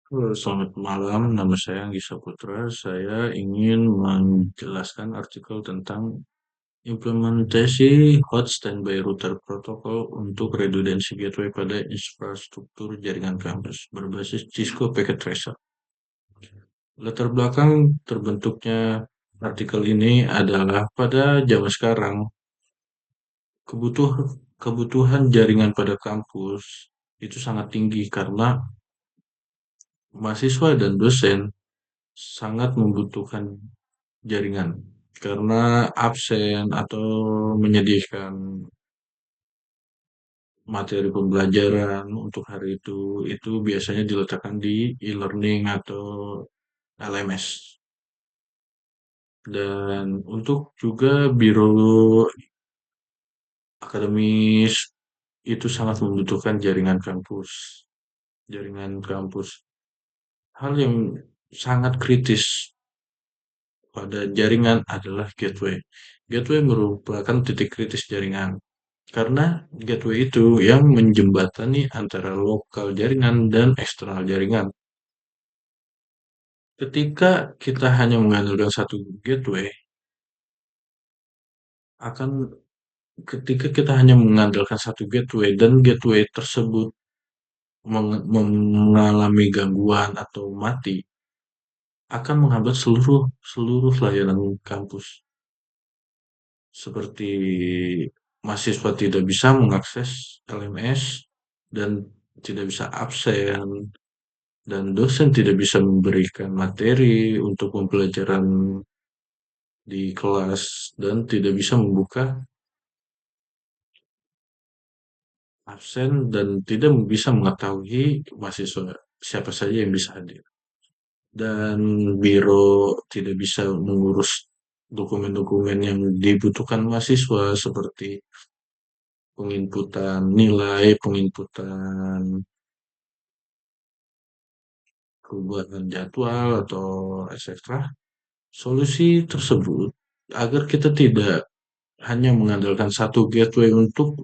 Halo, selamat malam. Nama saya Anggi Saputra. Saya ingin menjelaskan artikel tentang implementasi Hot Standby Router Protocol untuk redundancy gateway pada infrastruktur jaringan kampus berbasis Cisco Packet Tracer. Latar belakang terbentuknya artikel ini adalah pada zaman sekarang kebutuhan jaringan pada kampus itu sangat tinggi karena mahasiswa dan dosen sangat membutuhkan jaringan karena absen atau menyediakan materi pembelajaran untuk hari itu biasanya diletakkan di e-learning atau LMS. Dan untuk juga biro akademis itu sangat membutuhkan jaringan kampus. Hal yang sangat kritis pada jaringan adalah gateway. Gateway merupakan titik kritis jaringan. Karena gateway itu yang menjembatani antara lokal jaringan dan eksternal jaringan. Ketika kita hanya mengandalkan satu gateway, akan ketika kita hanya mengandalkan satu gateway dan gateway tersebut mengalami gangguan atau mati, akan menghambat seluruh seluruh layanan kampus. Seperti mahasiswa tidak bisa mengakses LMS dan tidak bisa absen, dan dosen tidak bisa memberikan materi untuk pembelajaran di kelas dan tidak bisa membuka absen dan tidak bisa mengetahui mahasiswa siapa saja yang bisa hadir. Dan biro tidak bisa mengurus dokumen-dokumen yang dibutuhkan mahasiswa seperti penginputan nilai, penginputan perubahan jadwal atau etc. Solusi tersebut agar kita tidak hanya mengandalkan satu gateway untuk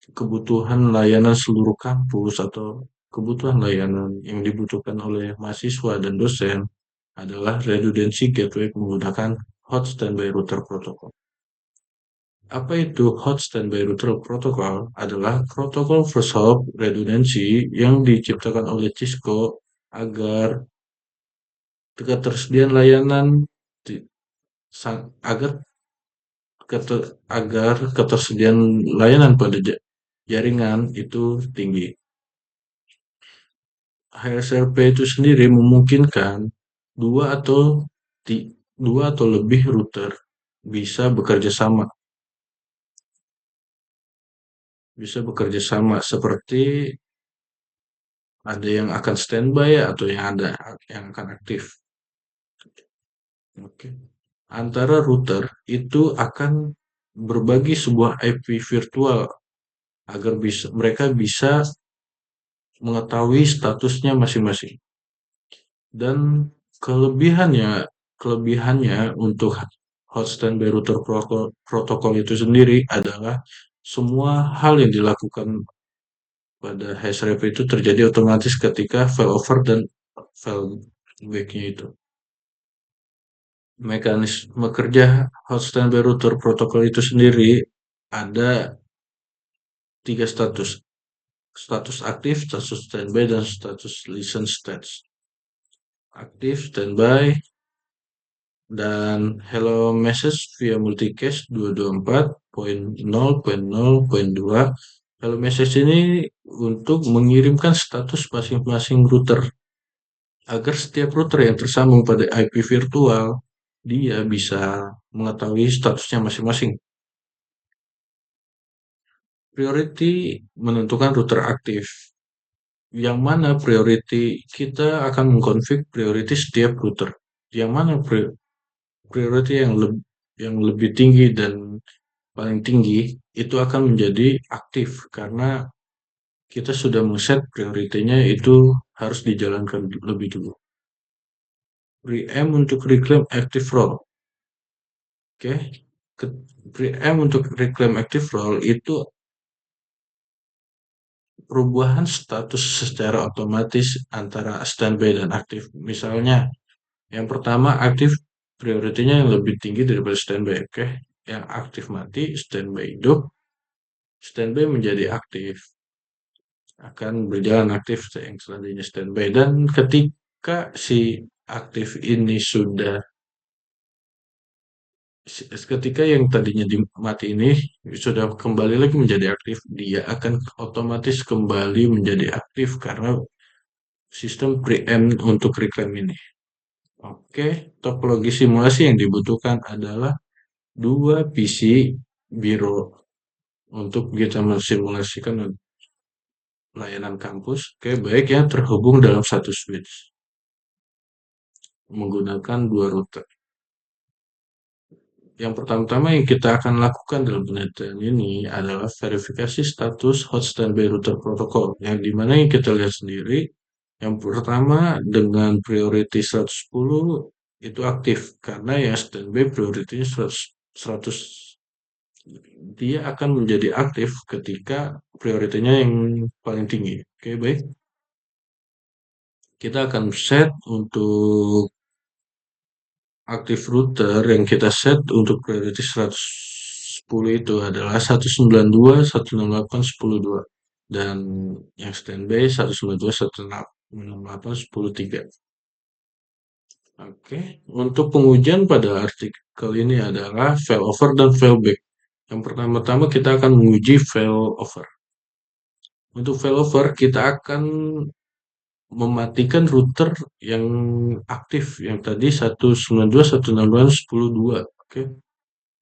kebutuhan layanan seluruh kampus atau kebutuhan layanan yang dibutuhkan oleh mahasiswa dan dosen adalah redundancy gateway menggunakan hot standby router protocol. Apa itu hot standby router protocol? Adalah protokol first hop redundancy yang diciptakan oleh Cisco agar ketersediaan layanan agar agar ketersediaan layanan pada jaringan itu tinggi. HSRP itu sendiri memungkinkan dua atau dua atau lebih router bisa bekerja sama, seperti ada yang akan standby atau yang akan aktif. Oke. Antara router itu akan berbagi sebuah IP virtual agar mereka bisa mengetahui statusnya masing-masing. Dan kelebihannya untuk hot standby router protokol itu sendiri adalah semua hal yang dilakukan pada Hashgraph itu terjadi otomatis ketika failover dan failback-nya itu. Mekanisme kerja hot standby router protokol itu sendiri ada 3 status. Status aktif, status standby, dan status listen stats. Aktif, standby, dan hello message via multicast 224.0.0.2. Hello message ini untuk mengirimkan status masing-masing router agar setiap router yang tersambung pada IP virtual dia bisa mengetahui statusnya masing-masing. Priority menentukan router aktif. Yang mana priority kita akan mengkonfig priority setiap router. Yang mana priority yang lebih tinggi dan paling tinggi itu akan menjadi aktif karena kita sudah men-set prioritinya itu harus dijalankan lebih dulu. Preamp untuk reclaim active role. Oke. Preamp untuk reclaim active role itu perubahan status secara otomatis antara standby dan aktif. Misalnya, yang pertama aktif prioritinya yang lebih tinggi daripada standby, oke? Yang aktif mati, standby hidup, standby menjadi aktif, akan berjalan aktif yang selanjutnya standby. Dan ketika si aktif ini sudah ketika yang tadinya mati ini sudah kembali lagi menjadi aktif, dia akan otomatis kembali menjadi aktif karena sistem preempt untuk reclaim ini. Oke, topologi simulasi yang dibutuhkan adalah dua PC biro untuk kita mensimulasikan layanan kampus. Oke, baik ya, terhubung dalam satu switch menggunakan dua router. Yang pertama-tama yang kita akan lakukan dalam penelitian ini adalah verifikasi status hot standby router protokol, yang dimana yang kita lihat sendiri, yang pertama dengan priority 110 itu aktif, karena yang standby priority 100, dia akan menjadi aktif ketika prioritinya yang paling tinggi. Oke, baik. Kita akan set untuk aktif router yang kita set untuk priority 110 itu adalah 192, 168, 102. Dan yang standby 192, 168, 103. Oke, untuk pengujian pada artikel ini adalah failover dan failback. Yang pertama-tama kita akan menguji failover. Untuk failover kita akan mematikan router yang aktif, yang tadi 192, 168, 102. Oke,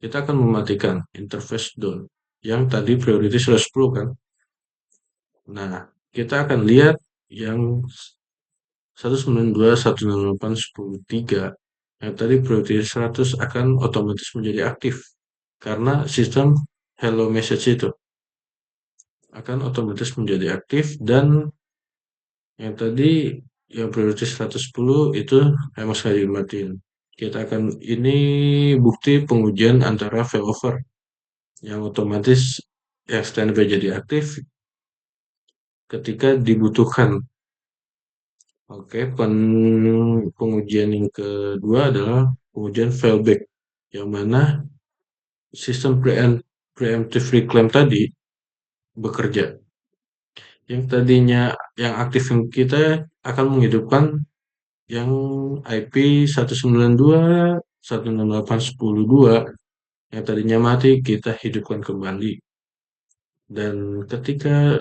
kita akan mematikan interface down yang tadi priority 110 kan. Nah, kita akan lihat yang 192, 168, 103 yang tadi priority 100 akan otomatis menjadi aktif karena sistem hello message itu akan otomatis menjadi aktif. Dan yang tadi yang prioritas 110 itu memang sekali dimatiin. Kita akan ini bukti pengujian antara failover yang otomatis yang standby jadi aktif ketika dibutuhkan. Oke, pengujian yang kedua adalah pengujian failback, yang mana sistem preemptive reclaim tadi bekerja. Yang tadinya yang aktif kita akan menghidupkan yang IP 192, 168, 102 yang tadinya mati kita hidupkan kembali. Dan ketika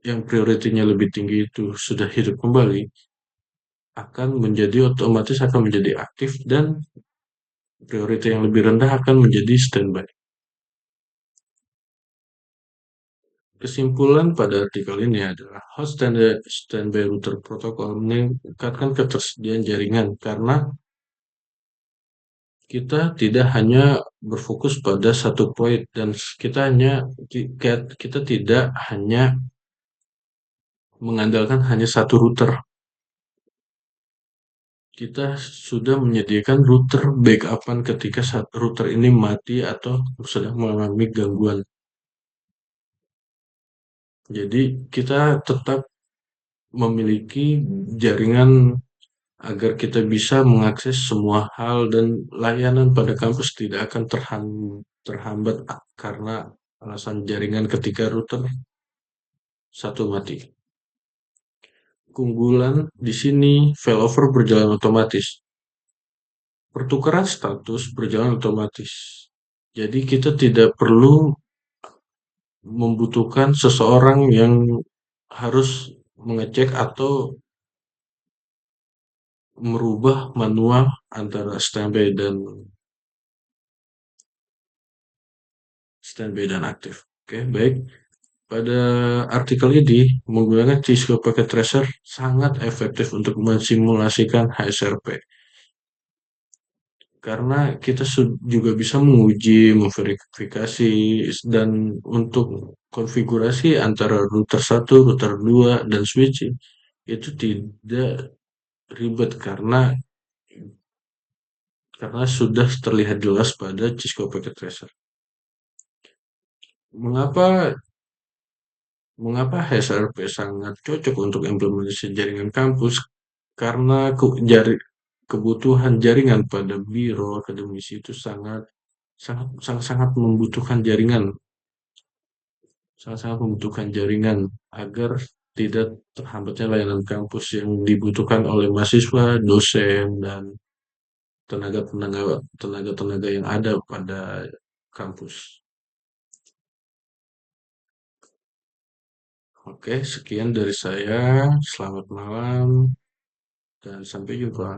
yang prioritinya lebih tinggi itu sudah hidup kembali, akan menjadi otomatis akan menjadi aktif dan priority yang lebih rendah akan menjadi standby. Kesimpulan pada artikel ini adalah host standby router protokol meningkatkan ketersediaan jaringan karena kita tidak hanya berfokus pada satu poin dan kita tidak hanya mengandalkan hanya satu router. Kita sudah menyediakan router backupan ketika router ini mati atau sedang mengalami gangguan. Jadi kita tetap memiliki jaringan agar kita bisa mengakses semua hal dan layanan pada kampus tidak akan terhambat karena alasan jaringan ketika router satu mati. Keunggulan di sini failover berjalan otomatis. Pertukaran status berjalan otomatis. Jadi kita tidak perlu membutuhkan seseorang yang harus mengecek atau merubah manual antara standby dan aktif. Oke, baik. Pada artikel ini, menggunakan Cisco Packet Tracer sangat efektif untuk mensimulasikan HSRP. Karena kita juga bisa menguji, memverifikasi, dan untuk konfigurasi antara router 1, router 2, dan switching itu tidak ribet karena sudah terlihat jelas pada Cisco Packet Tracer. Mengapa Mengapa HSRP sangat cocok untuk implementasi jaringan kampus? Karena kebutuhan jaringan pada biro akademisi itu sangat sangat sangat sangat membutuhkan jaringan, sangat-sangat membutuhkan jaringan agar tidak terhambatnya layanan kampus yang dibutuhkan oleh mahasiswa, dosen, dan tenaga-tenaga tenaga-tenaga yang ada pada kampus. Oke, sekian dari saya. Selamat malam dan sampai jumpa.